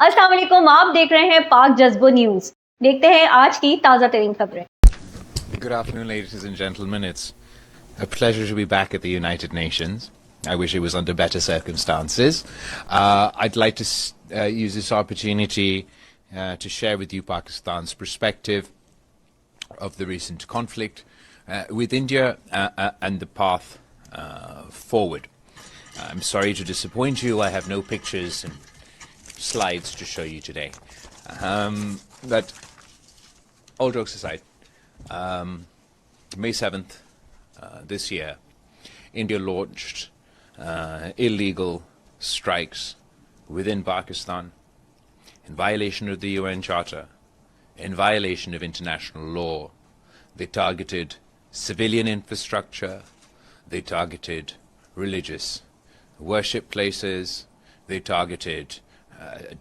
अस्सलाम वालेकुम, आप देख रहे हैं पाक जज्बो न्यूज। देखते हैं आज की ताज़ा तरीन खबरें। Good afternoon, ladies and gentlemen. It's a pleasure to be back at the United Nations. I wish it was under better circumstances. I'd like to use this opportunity to share with you Pakistan's perspective of the recent conflict with India and the path forward. I'm sorry to disappoint you. I have no pictures and slides to show you today. But all jokes aside, May 7th this year, India launched illegal strikes within Pakistan in violation of the UN Charter, in violation of international law. They targeted civilian infrastructure, they targeted religious worship places, they targeted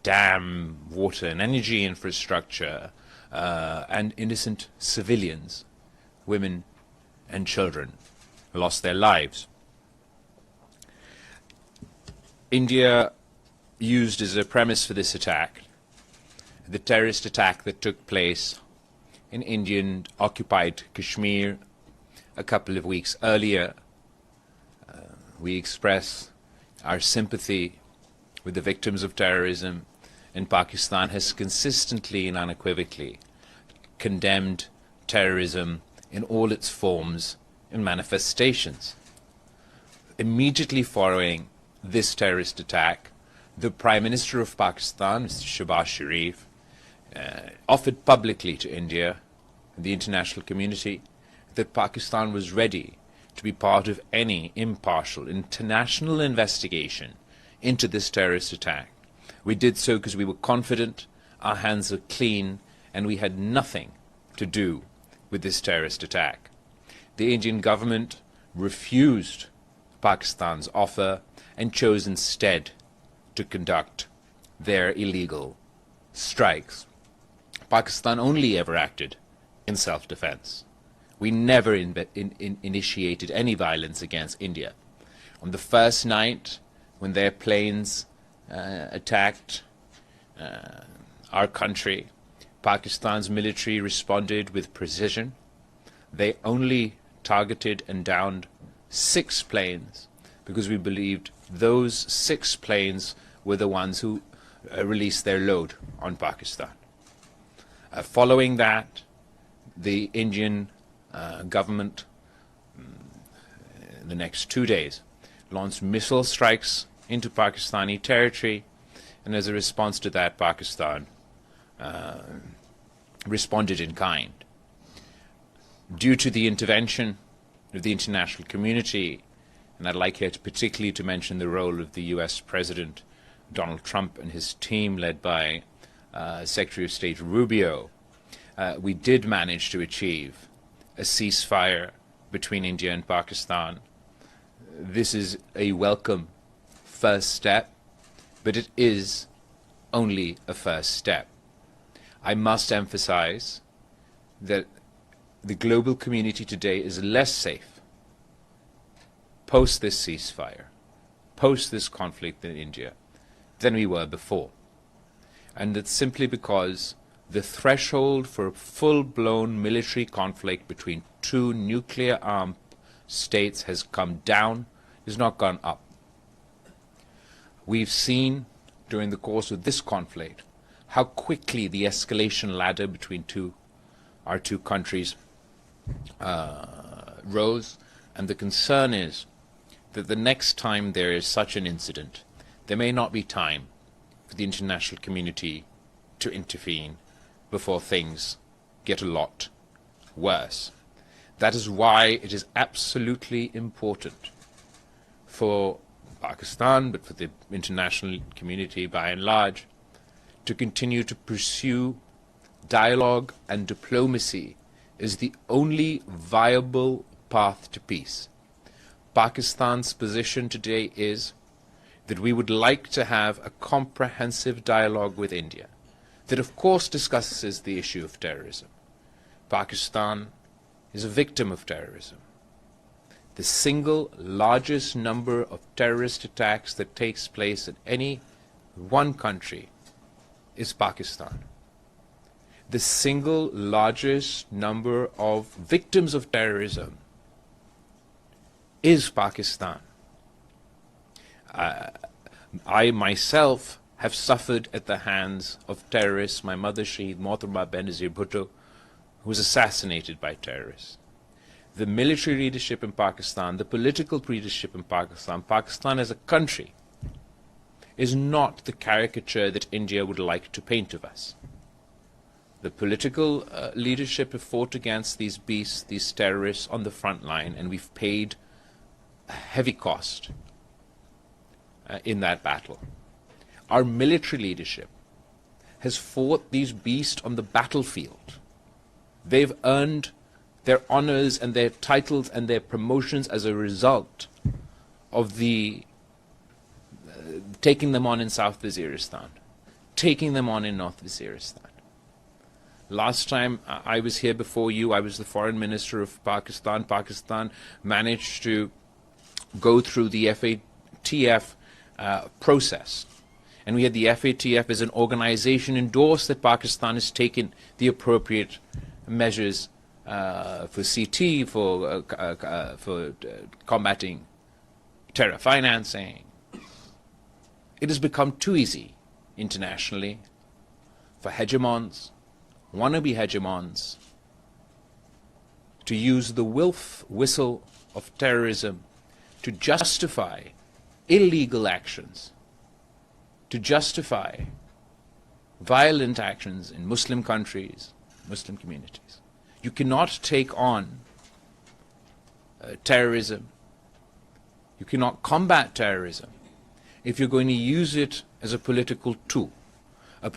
dam, water and energy infrastructure, and innocent civilians, women and children, lost their lives. India used as a premise for this attack the terrorist attack that took place in Indian-occupied Kashmir a couple of weeks earlier. We express our sympathy with the victims of terrorism, and Pakistan has consistently and unequivocally condemned terrorism in all its forms and manifestations. Immediately following this terrorist attack, the Prime Minister of Pakistan, Mr. Shehbaz Sharif, offered publicly to India and the international community that Pakistan was ready to be part of any impartial international investigation into this terrorist attack. We did so because we were confident, our hands are clean, and we had nothing to do with this terrorist attack. The Indian government refused Pakistan's offer and chose instead to conduct their illegal strikes. Pakistan only ever acted in self-defense. We never initiated any violence against India. On the first night, when their planes attacked our country, Pakistan's military responded with precision. They only targeted and downed 6 planes because we believed those 6 planes were the ones who released their load on Pakistan. Following that, the Indian government, in the next 2 days, launched missile strikes into Pakistani territory, and as a response to that, Pakistan responded in kind. Due to the intervention of the international community, and I'd like here particularly to mention the role of the US President Donald Trump and his team led by Secretary of State Rubio, we did manage to achieve a ceasefire between India and Pakistan. This is a welcome first step, but it is only a first step. I must emphasize that the global community today is less safe post this ceasefire, post this conflict in India, than we were before. And that's simply because the threshold for a full-blown military conflict between 2 nuclear-armed states has come down, has not gone up. We've seen during the course of this conflict how quickly the escalation ladder between our two countries rose, and the concern is that the next time there is such an incident, there may not be time for the international community to intervene before things get a lot worse. That is why it is absolutely important for Pakistan, but for the international community by and large, to continue to pursue dialogue and diplomacy as the only viable path to peace. Pakistan's position today is that we would like to have a comprehensive dialogue with India that of course discusses the issue of terrorism. Pakistan is a victim of terrorism. The single largest number of terrorist attacks that takes place in any one country is Pakistan. The single largest number of victims of terrorism is Pakistan. I myself have suffered at the hands of terrorists. My mother, Shaheed Mohtarma Benazir Bhutto, who was assassinated by terrorists. The military leadership in Pakistan, the political leadership in Pakistan, Pakistan as a country, is not the caricature that India would like to paint of us. The political leadership have fought against these beasts, these terrorists on the front line, and we've paid a heavy cost in that battle. Our military leadership has fought these beasts on the battlefield. They've earned their honors and their titles and their promotions as a result of the taking them on in South Waziristan, taking them on in North Waziristan. Last time I was here before you, I was the foreign minister of Pakistan. Pakistan managed to go through the FATF process. And we had the FATF as an organization endorse that Pakistan has taken the appropriate measures for CT, for combating terror financing. It has become too easy internationally for hegemons, wannabe hegemons, to use the whistle of terrorism to justify illegal actions, to justify violent actions in Muslim countries, Muslim communities. You cannot take on terrorism, you cannot combat terrorism if you're going to use it as a political tool to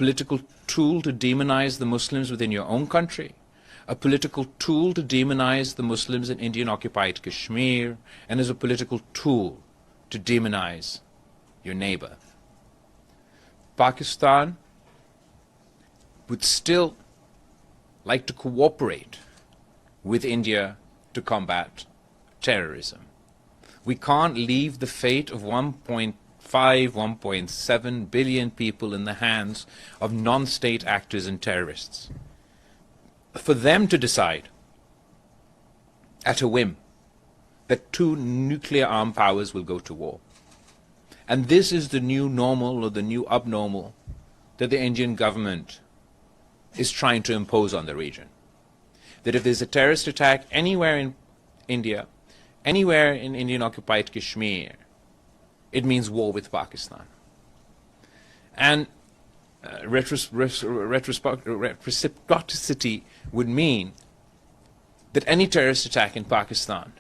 demonize the Muslims within your own country, a political tool to demonize the Muslims in Indian-occupied Kashmir, and as a political tool to demonize your neighbor. Pakistan would still like to cooperate with India to combat terrorism. We can't leave the fate of 1.5, 1.7 billion people in the hands of non-state actors and terrorists, for them to decide at a whim that two nuclear armed powers will go to war. And this is the new normal, or the new abnormal, that the Indian government is trying to impose on the region. That if there's a terrorist attack anywhere in India, anywhere in Indian-occupied Kashmir, it means war with Pakistan. And reciprocity would mean that any terrorist attack in Pakistan,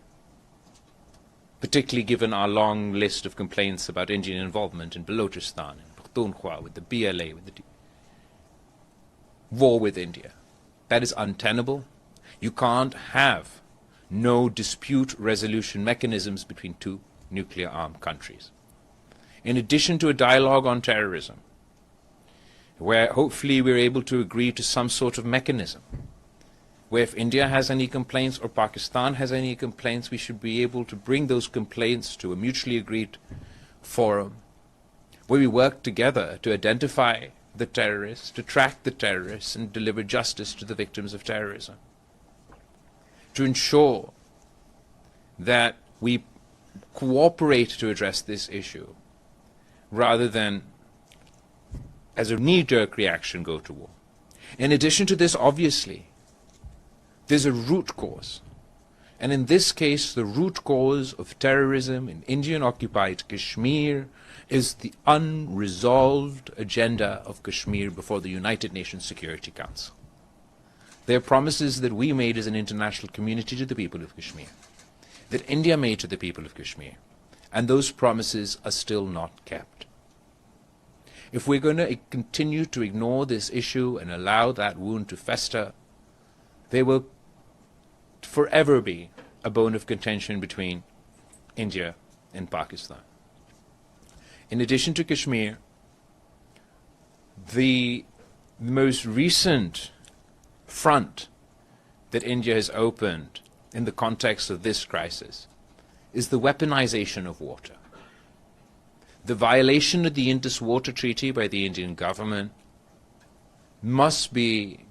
particularly given our long list of complaints about Indian involvement in Balochistan, in Pakhtunkhwa, with the BLA, with the war with India, that is untenable. You can't have no dispute resolution mechanisms between two nuclear armed countries. In addition to a dialogue on terrorism, where hopefully we're able to agree to some sort of mechanism, where if India has any complaints or Pakistan has any complaints, we should be able to bring those complaints to a mutually agreed forum, where we work together to identify the terrorists, to track the terrorists, and deliver justice to the victims of terrorism, to ensure that we cooperate to address this issue, rather than as a knee-jerk reaction go to war. In addition to this, obviously, there's a root cause. And in this case, the root cause of terrorism in Indian-occupied Kashmir is the unresolved agenda of Kashmir before the United Nations Security Council. There are promises that we made as an international community to the people of Kashmir, that India made to the people of Kashmir, and those promises are still not kept. If we're going to continue to ignore this issue and allow that wound to fester, there will forever be a bone of contention between India and Pakistan. In addition to Kashmir, the most recent front that India has opened in the context of this crisis is the weaponization of water. The violation of the Indus Water Treaty by the Indian government must be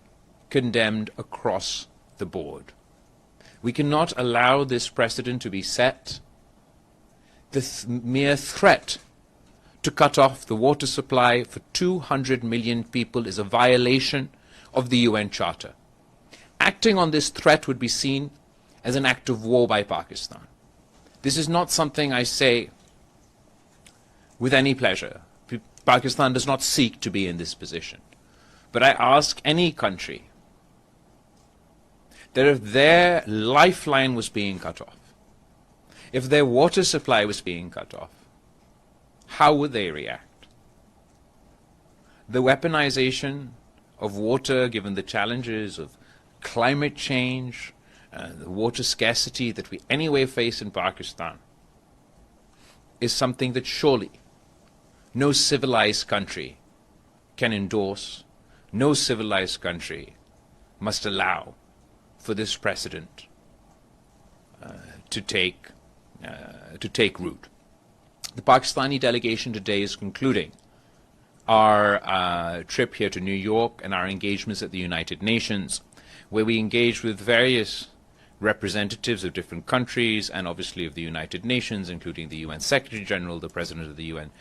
condemned across the board. We cannot allow this precedent to be set. The mere threat to cut off the water supply for 200 million people is a violation of the UN Charter. Acting on this threat would be seen as an act of war by Pakistan. This is not something I say with any pleasure. Pakistan does not seek to be in this position. But I ask any country that if their lifeline was being cut off, if their water supply was being cut off, how would they react? The weaponization of water, given the challenges of climate change, the water scarcity that we anyway face in Pakistan, is something that surely no civilized country can endorse. No civilized country must allow for this precedent to take root. The Pakistani delegation today is concluding our trip here to New York and our engagements at the United Nations, where we engage with various representatives of different countries and obviously of the United Nations, including the UN Secretary General, the President of the UN,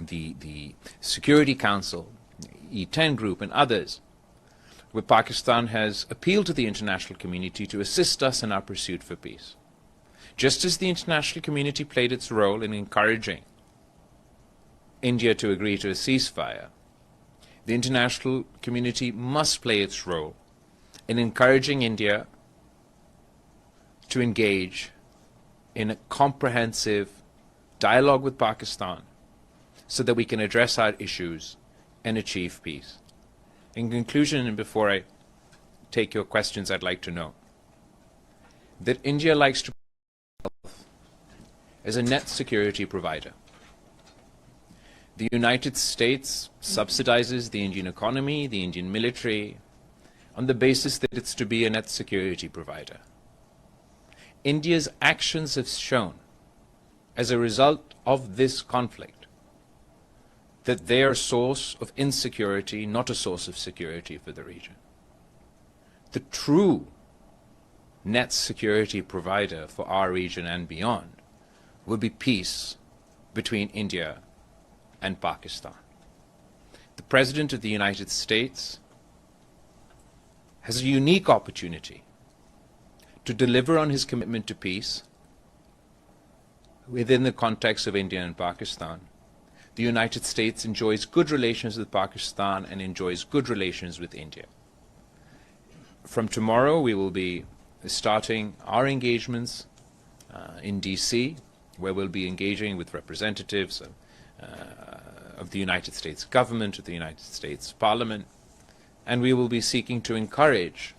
the Security Council, E10 Group, and others, where Pakistan has appealed to the international community to assist us in our pursuit for peace. Just as the international community played its role in encouraging India to agree to a ceasefire, the international community must play its role in encouraging India to engage in a comprehensive dialogue with Pakistan so that we can address our issues and achieve peace. In conclusion, and before I take your questions, I'd like to know that India likes to as a net security provider. The United States subsidizes the Indian economy, the Indian military, on the basis that it's to be a net security provider. India's actions have shown, as a result of this conflict, that they are a source of insecurity, not a source of security for the region. The true net security provider for our region and beyond will be peace between India and Pakistan. The President of the United States has a unique opportunity to deliver on his commitment to peace within the context of India and Pakistan. The United States enjoys good relations with Pakistan and enjoys good relations with India. From tomorrow, we will be starting our engagements in DC, where we'll be engaging with representatives of the United States government, of the United States Parliament, and we will be seeking to encourage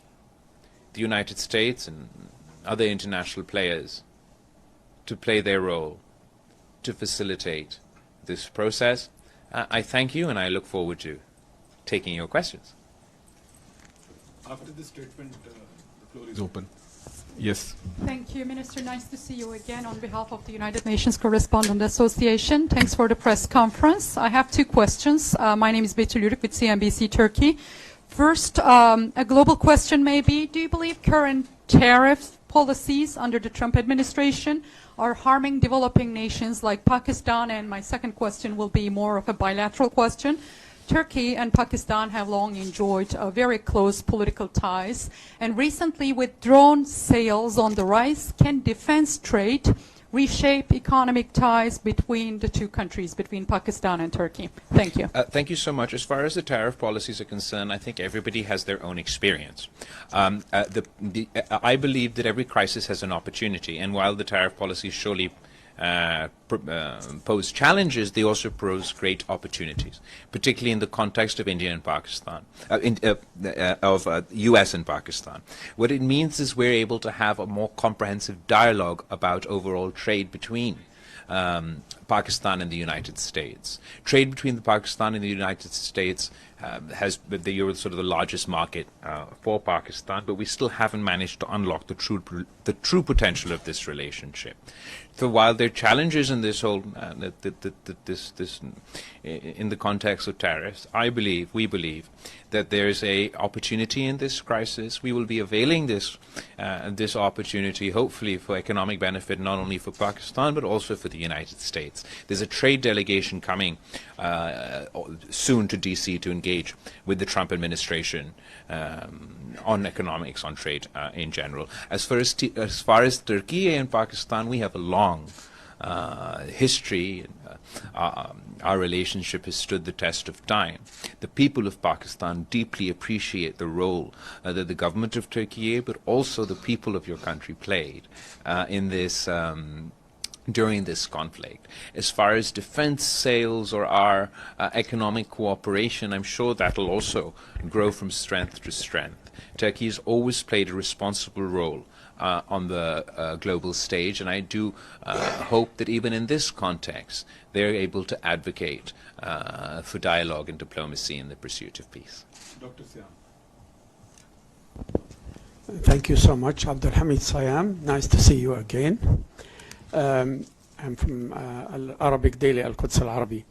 the United States and other international players to play their role to facilitate this process. I thank you and I look forward to taking your questions. After this statement, the floor is open. Yes. Thank you, Minister. Nice to see you again on behalf of the United Nations Correspondent Association. Thanks for the press conference. I have two questions. My name is Betül Yürük with CNBC Turkey. First, a global question maybe. Do you believe current tariff policies under the Trump administration are harming developing nations like Pakistan? And my second question will be more of a bilateral question. Turkey and Pakistan have long enjoyed very close political ties, and recently with drone sales on the rise, can defense trade reshape economic ties between the two countries, between Pakistan and Turkey? Thank you. Thank you so much. As far as the tariff policies are concerned, I think everybody has their own experience. I believe that every crisis has an opportunity, and while the tariff policies surely pose challenges, they also pose great opportunities, particularly in the context of India and Pakistan, of US and Pakistan. What it means is we're able to have a more comprehensive dialogue about overall trade between Pakistan and the United States. Trade between Pakistan and the United States the euro is sort of the largest market for Pakistan, but we still haven't managed to unlock the true potential of this relationship. So while there are challenges in this whole in the context of tariffs, we believe that there is a opportunity in this crisis. We will be availing this opportunity, hopefully, for economic benefit not only for Pakistan but also for the United States. There's a trade delegation coming soon to DC to engage with the Trump administration on economics, on trade in general. As far as Turkey and Pakistan, we have a long history. Our relationship has stood the test of time. The people of Pakistan deeply appreciate the role that the government of Turkey, but also the people of your country, played in this during this conflict. As far as defense sales or our economic cooperation, I'm sure that will also grow from strength to strength. Turkey has always played a responsible role on the global stage, and I do hope that even in this context they're able to advocate for dialogue and diplomacy in the pursuit of peace. Dr. Siam. Thank you so much, Abdul Hamid Sayam. Nice to see you again. I'm from Arabic Daily, Al-Quds Al-Arabi.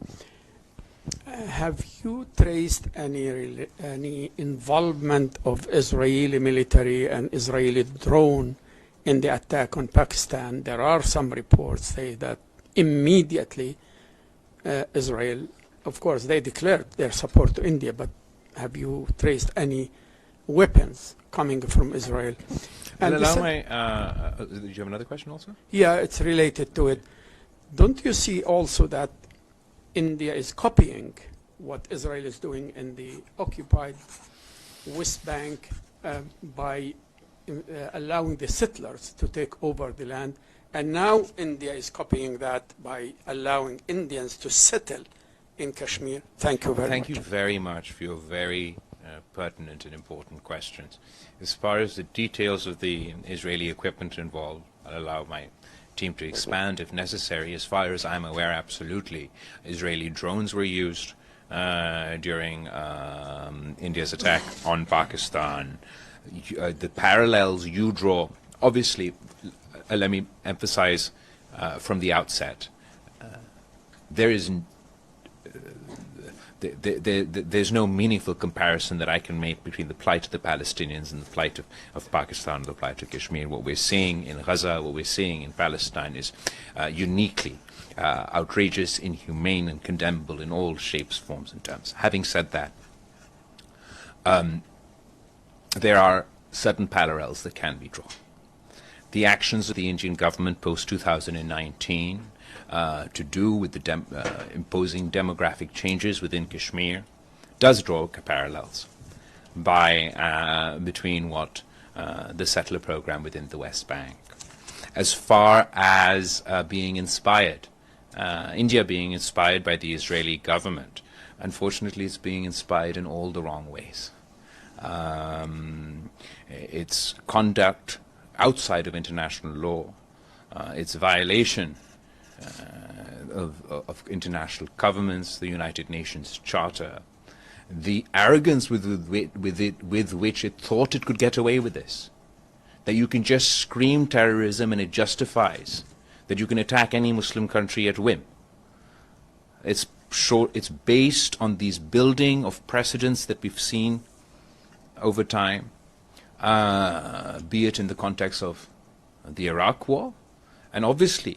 Have you traced any involvement of Israeli military and Israeli drone in the attack on Pakistan? There are some reports say that immediately Israel, of course, they declared their support to India, but have you traced any weapons coming from Israel? And did you have another question also? Yeah, it's related to it. Don't you see also that India is copying what Israel is doing in the occupied West Bank by allowing the settlers to take over the land? And now India is copying that by allowing Indians to settle in Kashmir. Thank you very much. Thank you very much for your very pertinent and important questions. As far as the details of the Israeli equipment involved, I'll allow my team to expand if necessary. As far as I'm aware, absolutely, Israeli drones were used during India's attack on Pakistan. The parallels you draw, obviously, let me emphasize from the outset, there's no meaningful comparison that I can make between the plight of the Palestinians and the plight of Pakistan, and the plight of Kashmir. What we're seeing in Gaza, what we're seeing in Palestine is uniquely outrageous, inhumane, and condemnable in all shapes, forms, and terms. Having said that, there are certain parallels that can be drawn. The actions of the Indian government post-2019 to do with the imposing demographic changes within Kashmir does draw parallels between what the settler program within the West Bank. As far as being inspired, India being inspired by the Israeli government, unfortunately it's being inspired in all the wrong ways. Its conduct outside of international law, its violation of international governments, the United Nations Charter, the arrogance with which it thought it could get away with this, that you can just scream terrorism and it justifies that you can attack any Muslim country at whim. It's based on these building of precedents that we've seen over time, be it in the context of the Iraq War, and obviously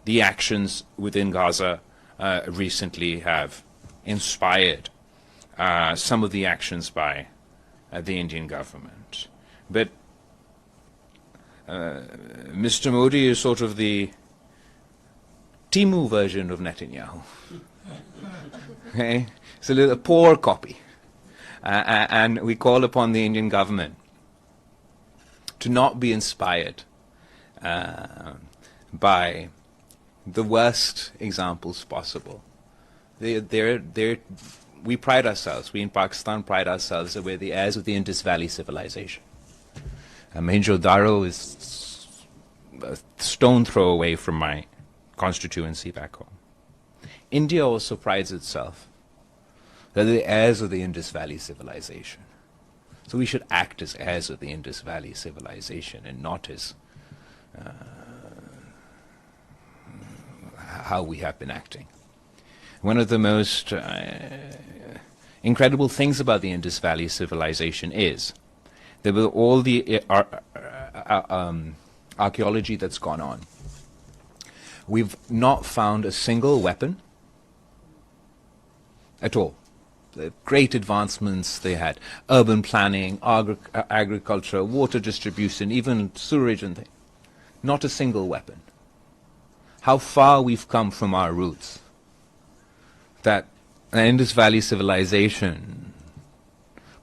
the actions within Gaza recently have inspired some of the actions by the Indian government. But Mr. Modi is sort of the Timu version of Netanyahu. Okay? It's a poor copy. And we call upon the Indian government to not be inspired by the worst examples possible. We pride ourselves, we in Pakistan pride ourselves that we're the heirs of the Indus Valley civilization. Mohenjo-daro is a stone throw away from my constituency back home. India also prides itself that they're the heirs of the Indus Valley civilization. So we should act as heirs of the Indus Valley civilization and not as how we have been acting. One of the most incredible things about the Indus Valley civilization is that with all the archaeology that's gone on, we've not found a single weapon at all. The great advancements they had, urban planning, agriculture, water distribution, even sewerage and things. Not a single weapon. How far we've come from our roots. That an Indus Valley civilization,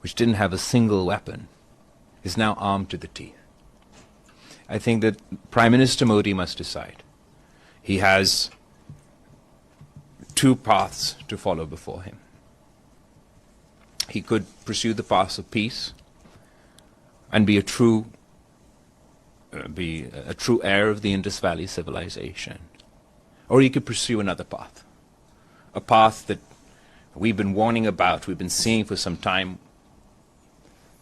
which didn't have a single weapon, is now armed to the teeth. I think that Prime Minister Modi must decide. He has two paths to follow before him. He could pursue the path of peace and be a true heir of the Indus Valley civilization. Or he could pursue another path, a path that we've been warning about, we've been seeing for some time,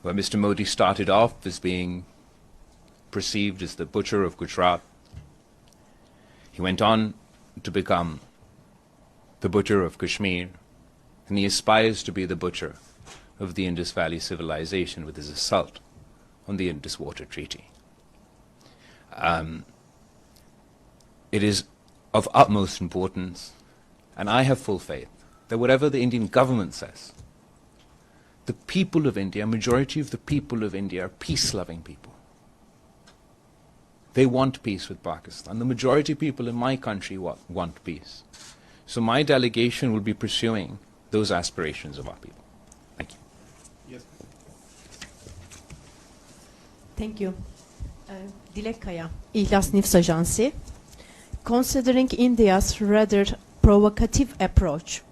where Mr. Modi started off as being perceived as the butcher of Gujarat. He went on to become the butcher of Kashmir, and he aspires to be the butcher of the Indus Valley civilization with his assault on the Indus Water Treaty. It is of utmost importance, and I have full faith, that whatever the Indian government says, the people of India, majority of the people of India are peace-loving people. They want peace with Pakistan. The majority of people in my country want peace. So my delegation will be pursuing those aspirations of our people. Thank you. Yes. Thank you. Dilek Kaya, İhlas News Agency. Considering India's rather provocative approach,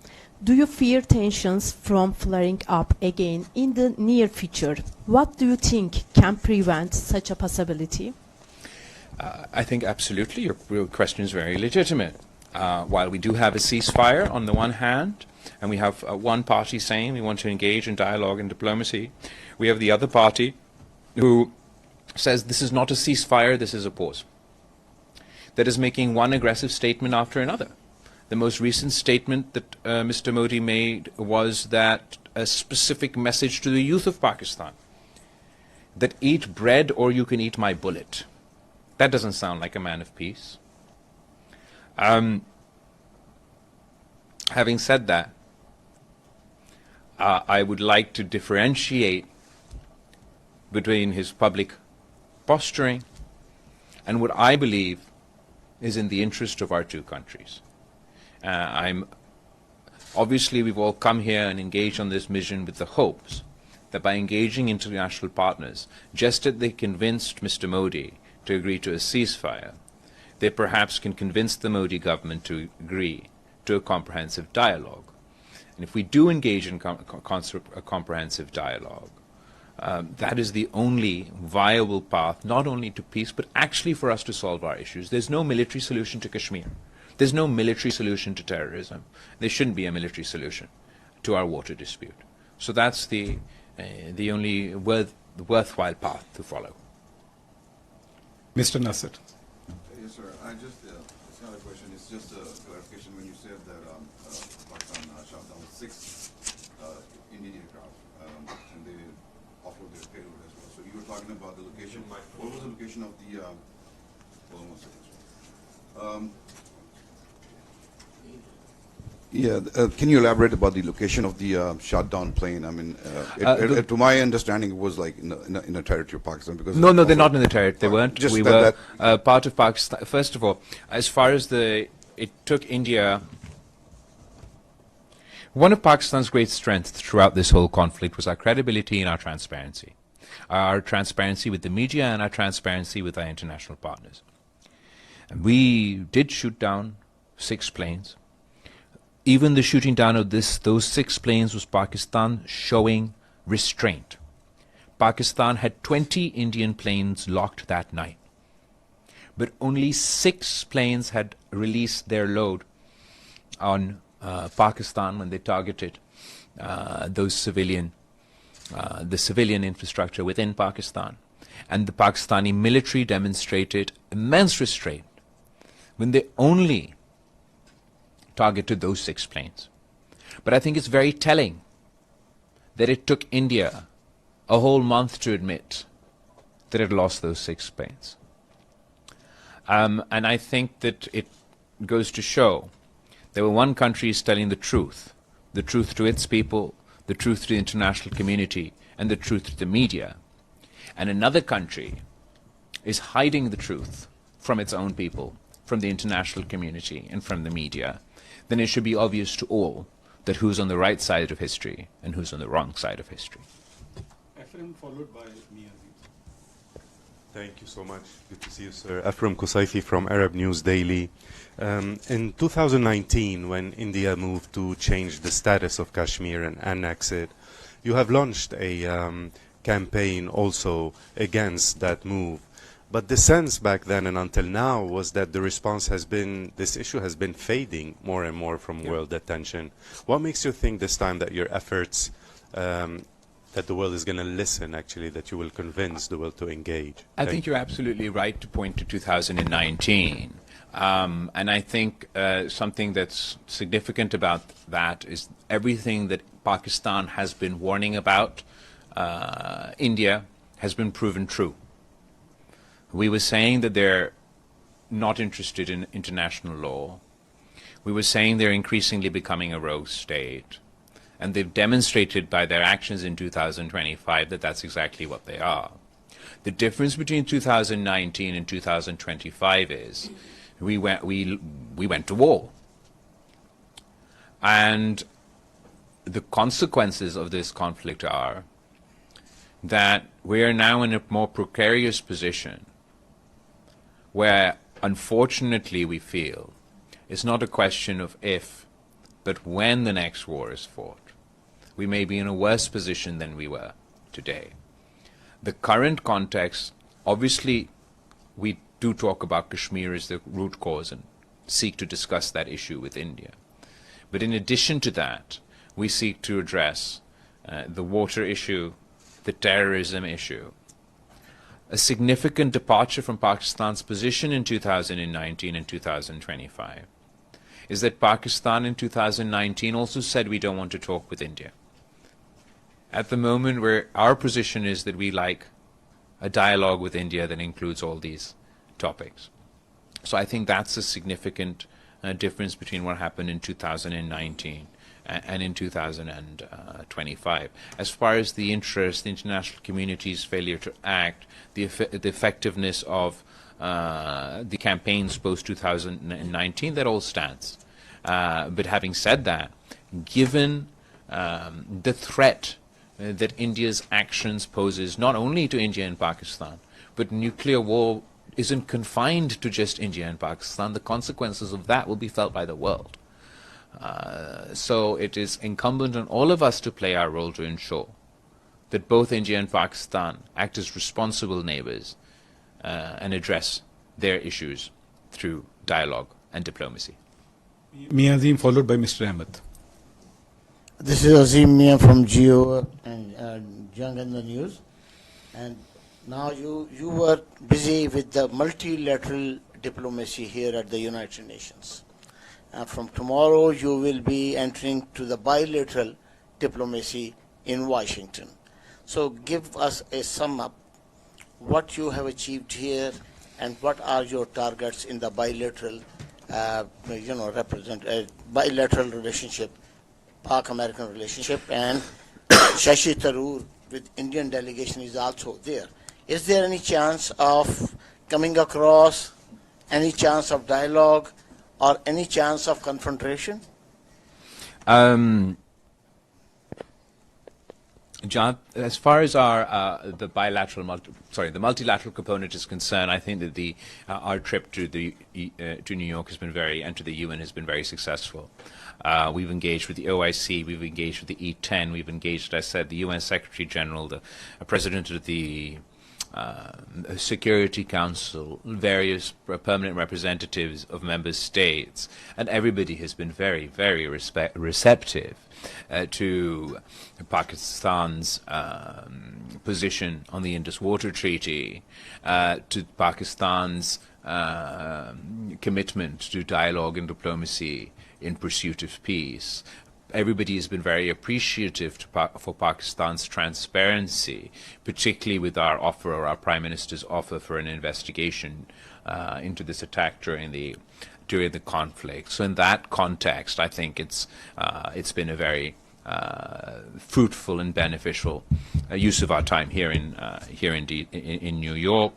do you fear tensions from flaring up again in the near future? What do you think can prevent such a possibility? I think absolutely your question is very legitimate. While we do have a ceasefire on the one hand, and we have one party saying we want to engage in dialogue and diplomacy, we have the other party who says this is not a ceasefire, this is a pause. That is making one aggressive statement after another. The most recent statement that Mr. Modi made was that a specific message to the youth of Pakistan, that eat bread or you can eat my bullet. That doesn't sound like a man of peace. Having said that, I would like to differentiate between his public posturing and what I believe is in the interest of our two countries. Obviously we've all come here and engaged on this mission with the hopes that by engaging international partners, just as they convinced Mr. Modi to agree to a ceasefire, they perhaps can convince the Modi government to agree to a comprehensive dialogue. And if we do engage in a comprehensive dialogue, that is the only viable path, not only to peace, but actually for us to solve our issues. There's no military solution to Kashmir. There's no military solution to terrorism. There shouldn't be a military solution to our water dispute. So that's the only worthwhile path to follow. Mr. Nasser. Yes, sir. It's not a question, it's just a clarification. When you said that Pakistan shot down 6 Indian aircraft and they offload their payload as well. So you were talking about the location. What was the location of the, hold on one second. Can you elaborate about the location of the shot down plane? I mean, to my understanding, it was like in a territory of Pakistan. Because No, they're not in the territory. They weren't. Just we were part of Pakistan. First of all, as far as it took India. One of Pakistan's great strengths throughout this whole conflict was our credibility and our transparency. Our transparency with the media and our transparency with our international partners. And we did shoot down 6 planes. Even the shooting down of those 6 planes was Pakistan showing restraint. Pakistan had 20 Indian planes locked that night. But only 6 planes had released their load on Pakistan when they targeted the civilian infrastructure within Pakistan. And the Pakistani military demonstrated immense restraint when they only targeted those 6 planes. But I think it's very telling that it took India a whole month to admit that it lost those 6 planes. And I think that it goes to show that when one country is telling the truth to its people, the truth to the international community, and the truth to the media, and another country is hiding the truth from its own people, from the international community, and from the media, then it should be obvious to all that who's on the right side of history and who's on the wrong side of history. Ephraim followed by Mia. Thank you so much. Good to see you, sir. Ephraim Kusaifi from Arab News Daily. In 2019, when India moved to change the status of Kashmir and annex it, you have launched a campaign also against that move. But the sense back then and until now was that the response has been, this issue has been fading more and more from world attention. What makes you think this time that your efforts, that the world is going to listen, actually, that you will convince the world to engage? I think you're absolutely right to point to 2019. And I think something that's significant about that is everything that Pakistan has been warning about India has been proven true. We were saying that they're not interested in international law. We were saying they're increasingly becoming a rogue state. And they've demonstrated by their actions in 2025 that that's exactly what they are. The difference between 2019 and 2025 is we went to war. And the consequences of this conflict are that we are now in a more precarious position where, unfortunately, we feel it's not a question of if, but when the next war is fought. We may be in a worse position than we were today. The current context, obviously, we do talk about Kashmir as the root cause and seek to discuss that issue with India. But in addition to that, we seek to address the water issue, the terrorism issue. A significant departure from Pakistan's position in 2019 and 2025 is that Pakistan in 2019 also said we don't want to talk with India. At the moment, where our position is that we like a dialogue with India that includes all these topics. So I think that's a significant difference between what happened in 2019 and in 2025. As far as the interest, the international community's failure to act, the effectiveness of the campaigns post-2019, that all stands. But having said that, given the threat that India's actions poses not only to India and Pakistan, but nuclear war isn't confined to just India and Pakistan, the consequences of that will be felt by the world. So it is incumbent on all of us to play our role to ensure that both India and Pakistan act as responsible neighbors and address their issues through dialogue and diplomacy. Mia Azim followed by Mr. Ahmed. This is Azim Mia from Geo and Young in the News. And now you were busy with the multilateral diplomacy here at the United Nations. From tomorrow, you will be entering to the bilateral diplomacy in Washington. So give us a sum up what you have achieved here and what are your targets in the bilateral, bilateral relationship, Pak-American relationship, and Shashi Tharoor with Indian delegation is also there. Is there any chance of coming across, any chance of dialogue, or any chance of confrontation? John, as far as our the multilateral component is concerned, I think that our trip to New York has been and to the UN has been very successful. We've engaged with the OIC, we've engaged with the E10, we've engaged, as I said, the UN Secretary General, the President of the Security Council, various permanent representatives of member states, and everybody has been very, very receptive to Pakistan's position on the Indus Water Treaty, to Pakistan's commitment to dialogue and diplomacy in pursuit of peace. Everybody has been very appreciative for Pakistan's transparency, particularly with our offer, or our Prime Minister's offer, for an investigation into this attack during the conflict. So in that context, I think it's been a very fruitful and beneficial use of our time here in New York.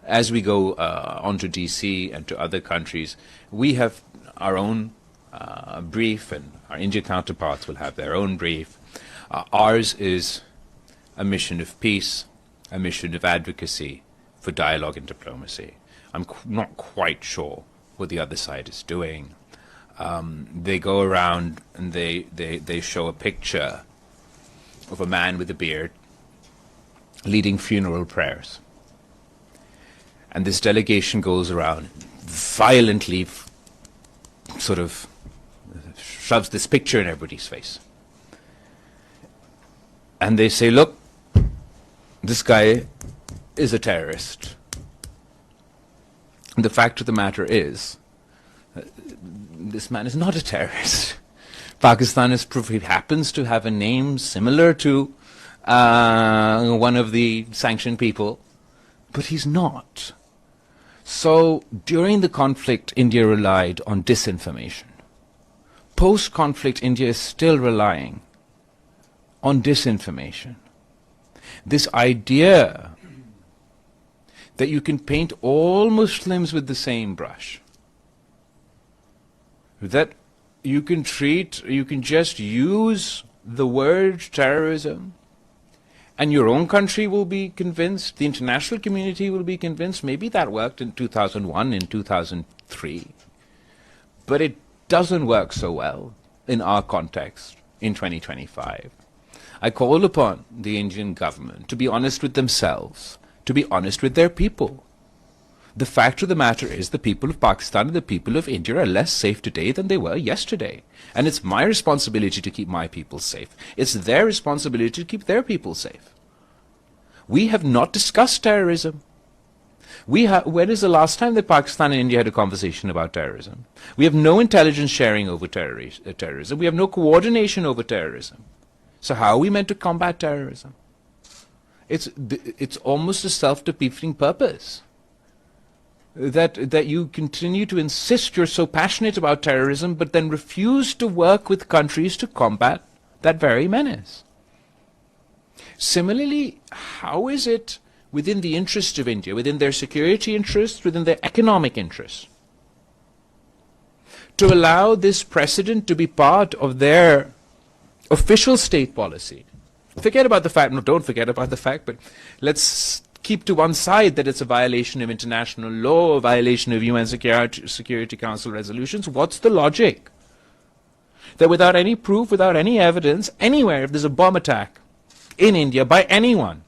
As we go on to DC and to other countries, we have our own brief, and our India counterparts will have their own brief. Ours is a mission of peace, a mission of advocacy for dialogue and diplomacy. I'm not quite sure what the other side is doing. They go around and they show a picture of a man with a beard leading funeral prayers. And this delegation goes around violently sort of shoves this picture in everybody's face. And they say, look, this guy is a terrorist. And the fact of the matter is, this man is not a terrorist. Pakistan happens to have a name similar to one of the sanctioned people, but he's not. So during the conflict, India relied on disinformation. Post-conflict, India is still relying on disinformation. This idea that you can paint all Muslims with the same brush, that you can just use the word terrorism, and your own country will be convinced, the international community will be convinced. Maybe that worked in 2001, in 2003, but it doesn't work so well in our context in 2025. I call upon the Indian government to be honest with themselves, to be honest with their people. The fact of the matter is, the people of Pakistan and the people of India are less safe today than they were yesterday. And it's my responsibility to keep my people safe. It's their responsibility to keep their people safe. We have not discussed terrorism. When is the last time that Pakistan and India had a conversation about terrorism? We have no intelligence sharing over terrorism. We have no coordination over terrorism. So how are we meant to combat terrorism? It's almost a self-defeating purpose. That you continue to insist you're so passionate about terrorism, but then refuse to work with countries to combat that very menace. Similarly, how is it within the interest of India, within their security interests, within their economic interests, to allow this precedent to be part of their official state policy? Forget about the fact, no, don't forget about the fact, but let's keep to one side that it's a violation of international law, a violation of UN Security Council resolutions. What's the logic? That without any proof, without any evidence, anywhere, if there's a bomb attack in India by anyone,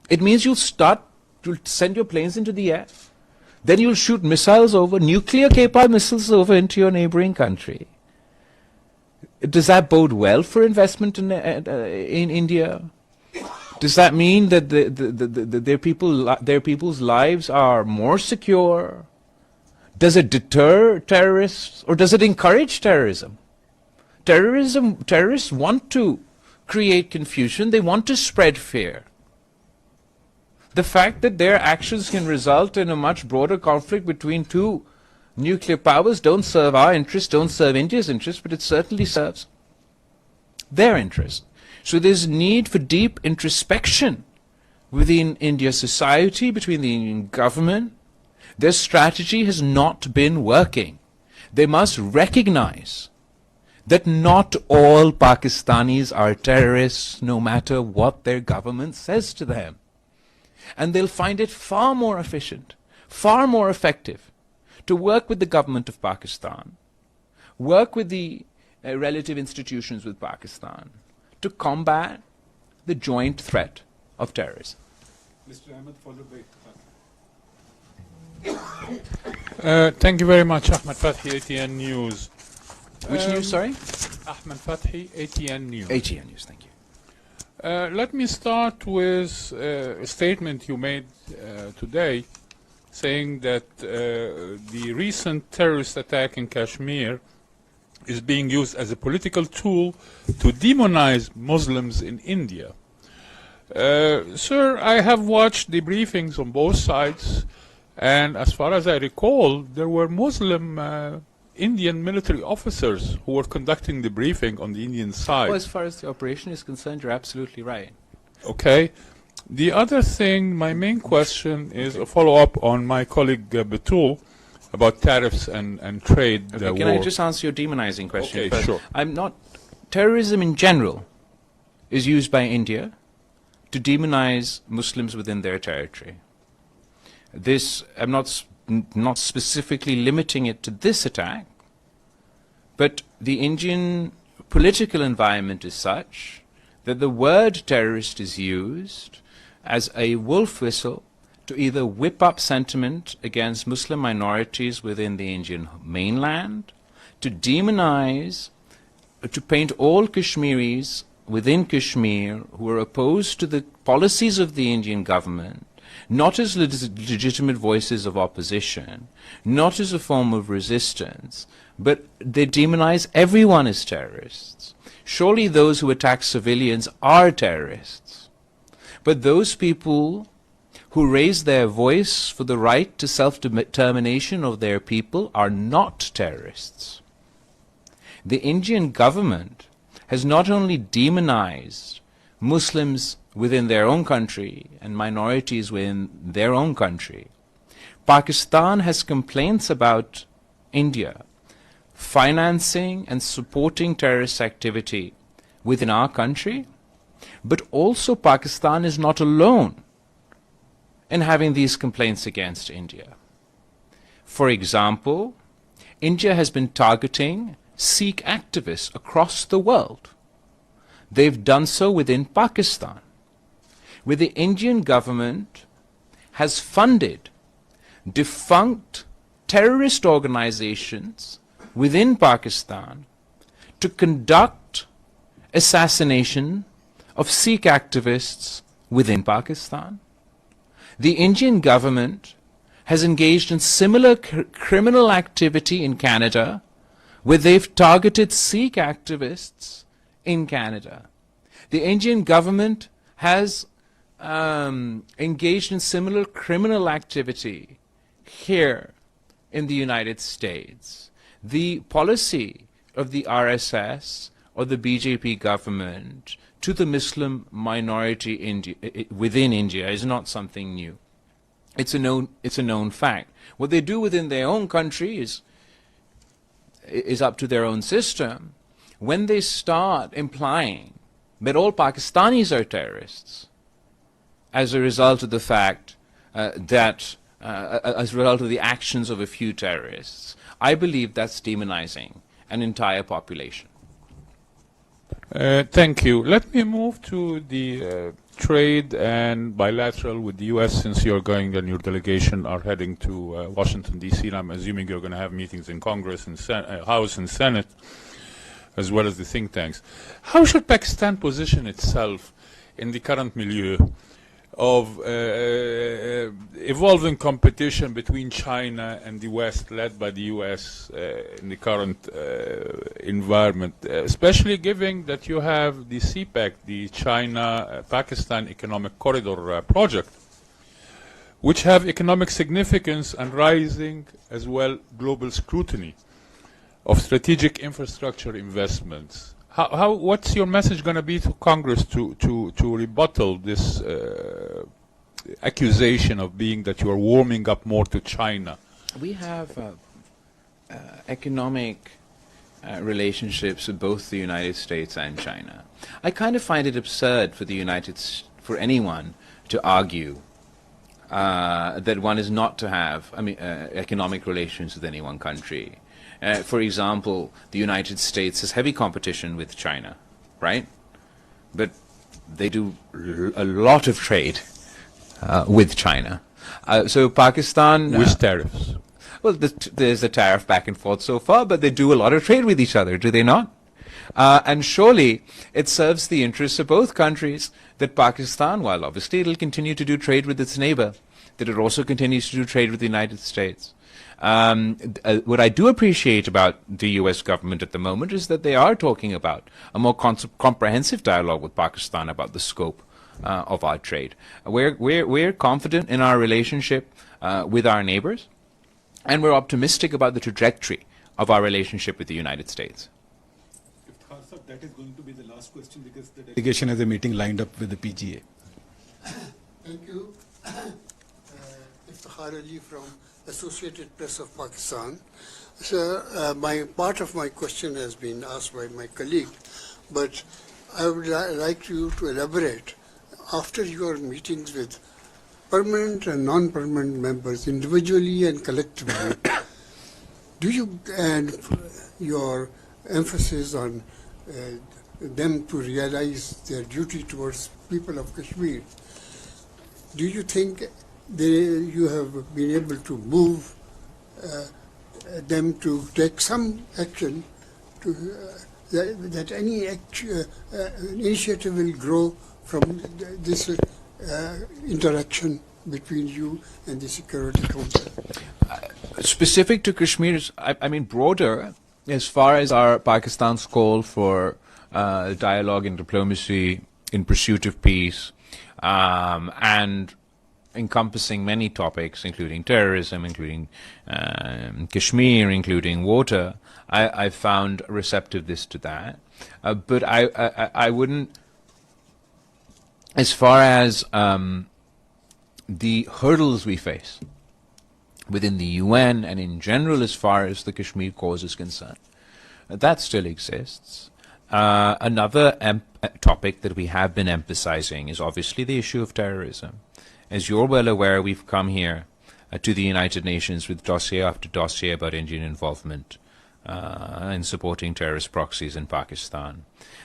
it means you'll send your planes into the air, then you'll shoot missiles over, nuclear-capable missiles over into your neighboring country. Does that bode well for investment in India? Does that mean that their people's lives are more secure? Does it deter terrorists, or does it encourage terrorism? Terrorists want to create confusion. They want to spread fear. The fact that their actions can result in a much broader conflict between two nuclear powers don't serve our interests, don't serve India's interests, but it certainly serves their interests. So there's need for deep introspection within India's society, between the Indian government. Their strategy has not been working. They must recognize that not all Pakistanis are terrorists, no matter what their government says to them. And they'll find it far more efficient, far more effective to work with the government of Pakistan, work with the relative institutions with Pakistan, to combat the joint threat of terrorism. Mr. Ahmed, followed by Thank you very much, Ahmed Fathi, ATN News. Which news, sorry? Ahmed Fathi, ATN News. ATN News, thank you. Let me start with a statement you made today, saying that the recent terrorist attack in Kashmir is being used as a political tool to demonize Muslims in India. Sir, I have watched the briefings on both sides, and as far as I recall, there were Muslim Indian military officers who were conducting the briefing on the Indian side. Well, as far as the operation is concerned, you're absolutely right. Okay. The other thing, my main question is a follow-up on my colleague Batul about tariffs and trade Okay, can I just answer your demonizing question Okay, first? sure. Terrorism in general is used by India to demonize Muslims within their territory. This, I'm not specifically limiting it to this attack, but the Indian political environment is such that the word terrorist is used as a wolf whistle to either whip up sentiment against Muslim minorities within the Indian mainland, to demonize, to paint all Kashmiris within Kashmir who are opposed to the policies of the Indian government, not as legitimate voices of opposition, not as a form of resistance, but they demonize everyone as terrorists. Surely those who attack civilians are terrorists. But those people who raise their voice for the right to self-determination of their people are not terrorists. The Indian government has not only demonized Muslims within their own country and minorities within their own country. Pakistan has complaints about India financing and supporting terrorist activity within our country, but also Pakistan is not alone in having these complaints against India. For example, India has been targeting Sikh activists across the world. They've done so within Pakistan, where the Indian government has funded defunct terrorist organizations within Pakistan to conduct assassination of Sikh activists within Pakistan. The Indian government has engaged in similar criminal activity in Canada, where they've targeted Sikh activists in Canada. The Indian government has engaged in similar criminal activity here in the United States. The policy of the RSS or the BJP government to the Muslim minority within India is not something new. It's a known fact. What they do within their own country is up to their own system. When they start implying that all Pakistanis are terrorists, as a result of the fact as a result of the actions of a few terrorists, I believe that's demonizing an entire population. Thank you. Let me move to the trade and bilateral with the U.S. since you're going and your delegation are heading to Washington, D.C. and I'm assuming you're going to have meetings in Congress and House and Senate, as well as the think tanks. How should Pakistan position itself in the current milieu of evolving competition between China and the West, led by the U.S. In the current environment, especially given that you have the CPEC, the China-Pakistan Economic Corridor project, which have economic significance and rising as well global scrutiny of strategic infrastructure investments. What's your message going to be to Congress to rebuttal this accusation of being that you are warming up more to China? We have economic relationships with both the United States and China. I kind of find it absurd for anyone to argue that one is not to have economic relations with any one country. For example, the United States has heavy competition with China, right? But they do a lot of trade with China. So Pakistan... With tariffs. Well, there's a tariff back and forth so far, but they do a lot of trade with each other, do they not? And surely it serves the interests of both countries that Pakistan, while obviously it'll continue to do trade with its neighbor, that it also continues to do trade with the United States. What I do appreciate about the U.S. government at the moment is that they are talking about a more comprehensive dialogue with Pakistan about the scope of our trade. We're confident in our relationship with our neighbors, and we're optimistic about the trajectory of our relationship with the United States. That is going to be the last question because the delegation has a meeting lined up with the PGA. Thank you. Iftikhar Ali from Associated Press of Pakistan. Sir, part of my question has been asked by my colleague, but I would like you to elaborate. After your meetings with permanent and non-permanent members, individually and collectively, do you, and your emphasis on them to realize their duty towards people of Kashmir, do you think you have been able to move them to take some action to, that any initiative will grow from this interaction between you and the Security Council? Specific to Kashmir, I mean broader, as far as our Pakistan's call for dialogue and diplomacy in pursuit of peace, and encompassing many topics, including terrorism, including Kashmir, including water, I found receptiveness to that. But I wouldn't, as far as the hurdles we face within the UN and in general as far as the Kashmir cause is concerned, that still exists. Another topic that we have been emphasizing is obviously the issue of terrorism. As you're well aware, we've come here to the United Nations with dossier after dossier about Indian involvement in supporting terrorist proxies in Pakistan.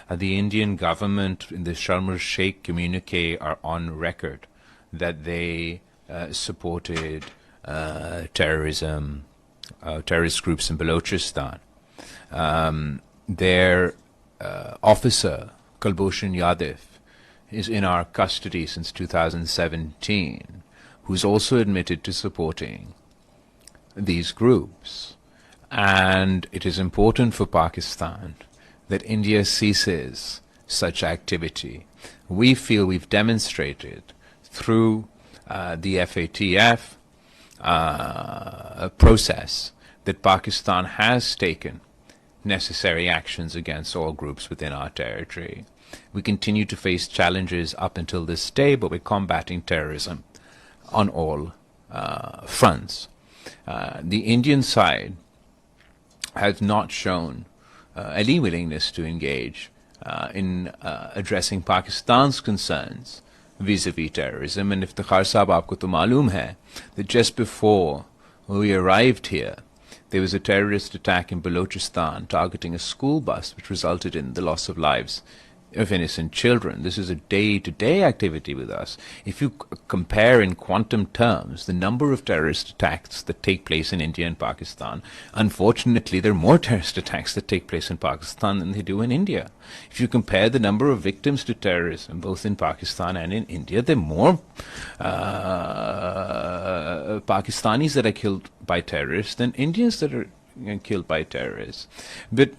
The Indian government in the Sharm el-Sheikh communique are on record that they supported terrorism, terrorist groups in Balochistan. Their officer, Kulbhushan Yadav, is in our custody since 2017, who's also admitted to supporting these groups. And it is important for Pakistan that India ceases such activity. We feel we've demonstrated through the FATF process that Pakistan has taken necessary actions against all groups within our territory. We continue to face challenges up until this day, but we're combating terrorism on all fronts. The Indian side has not shown any willingness to engage in addressing Pakistan's concerns vis-a-vis terrorism. And Iftikhar Sahab, aapko to maloom hai that just before we arrived here, there was a terrorist attack in Balochistan targeting a school bus, which resulted in the loss of lives of innocent children. This is a day-to-day activity with us. If you compare in quantum terms the number of terrorist attacks that take place in India and Pakistan, unfortunately there are more terrorist attacks that take place in Pakistan than they do in India. If you compare the number of victims to terrorism both in Pakistan and in India, there are more Pakistanis that are killed by terrorists than Indians that are killed by terrorists. But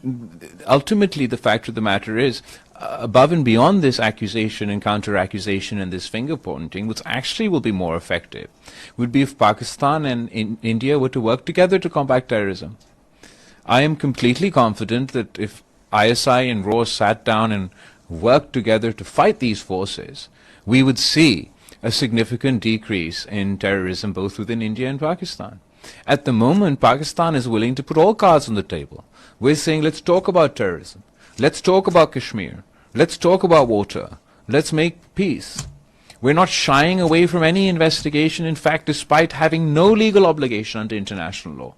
ultimately the fact of the matter is, above and beyond this accusation and counter-accusation and this finger-pointing, which actually will be more effective, would be if Pakistan and India were to work together to combat terrorism. I am completely confident that if ISI and RAW sat down and worked together to fight these forces, we would see a significant decrease in terrorism both within India and Pakistan. At the moment, Pakistan is willing to put all cards on the table. We're saying, let's talk about terrorism. Let's talk about Kashmir. Let's talk about water. Let's make peace. We're not shying away from any investigation, in fact, despite having no legal obligation under international law.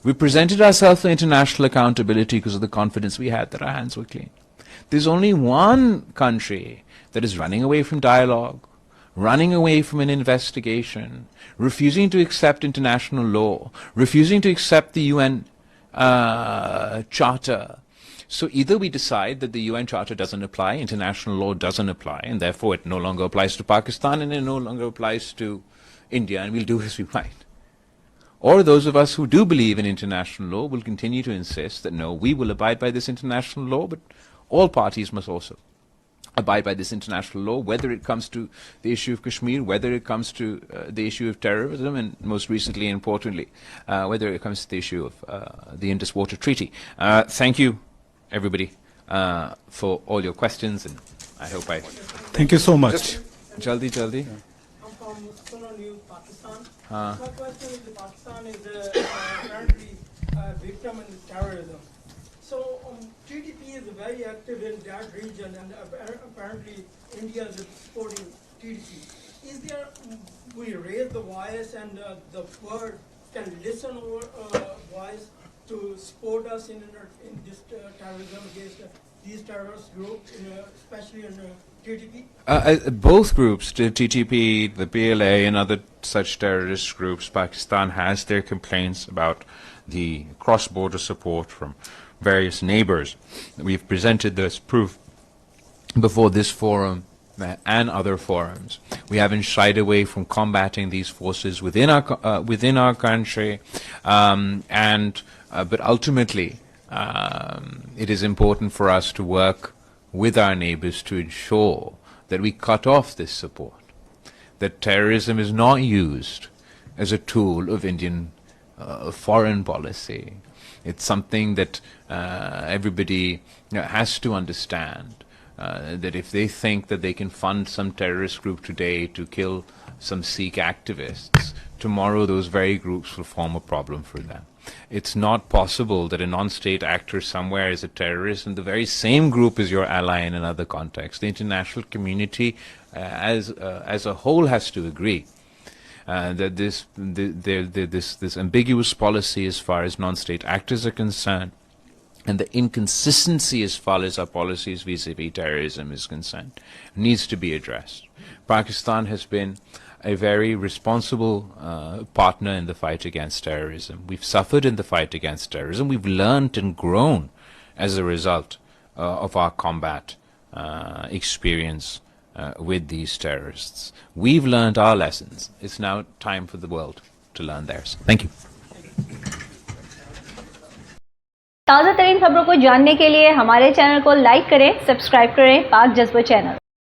We presented ourselves for international accountability because of the confidence we had that our hands were clean. There's only one country that is running away from dialogue, running away from an investigation, refusing to accept international law, refusing to accept the UN Charter. So either we decide that the UN Charter doesn't apply, international law doesn't apply, and therefore it no longer applies to Pakistan and it no longer applies to India, and we'll do as we might. Or those of us who do believe in international law will continue to insist that no, we will abide by this international law, but all parties must also abide by this international law, whether it comes to the issue of Kashmir, whether it comes to the issue of terrorism, and most recently and importantly, whether it comes to the issue of the Indus Water Treaty. Thank you, everybody, for all your questions, and I hope I... Thank you so much. Jaldi. I'm from Suno News, Pakistan. My question is, Pakistan is apparently a victim in terrorism. So TTP is very active in that region, and apparently India is supporting TTP. Is there, we raise the voice and the world can listen our voice to support us in this terrorism against these terrorist groups, especially in TTP? Both groups, the TTP, the PLA, and other such terrorist groups, Pakistan has their complaints about the cross-border support from various neighbors. We've presented this proof before this forum and other forums. We haven't shied away from combating these forces within our country, but ultimately it is important for us to work with our neighbors to ensure that we cut off this support, that terrorism is not used as a tool of Indian foreign policy. It's something that everybody has to understand, that if they think that they can fund some terrorist group today to kill some Sikh activists, tomorrow those very groups will form a problem for them. It's not possible that a non-state actor somewhere is a terrorist and the very same group is your ally in another context. The international community as a whole has to agree that this ambiguous policy as far as non-state actors are concerned, and the inconsistency as far as our policies vis-a-vis terrorism is concerned, needs to be addressed. Pakistan has been a very responsible partner in the fight against terrorism. We've suffered in the fight against terrorism. We've learned and grown as a result of our combat experience with these terrorists. We've learned our lessons. It's now time for the world to learn theirs. Thank you. ताज़ा तरीन खबरों को जानने के लिए हमारे channel को like करें, सब्सक्राइब करें पाक जज्बा चैनल।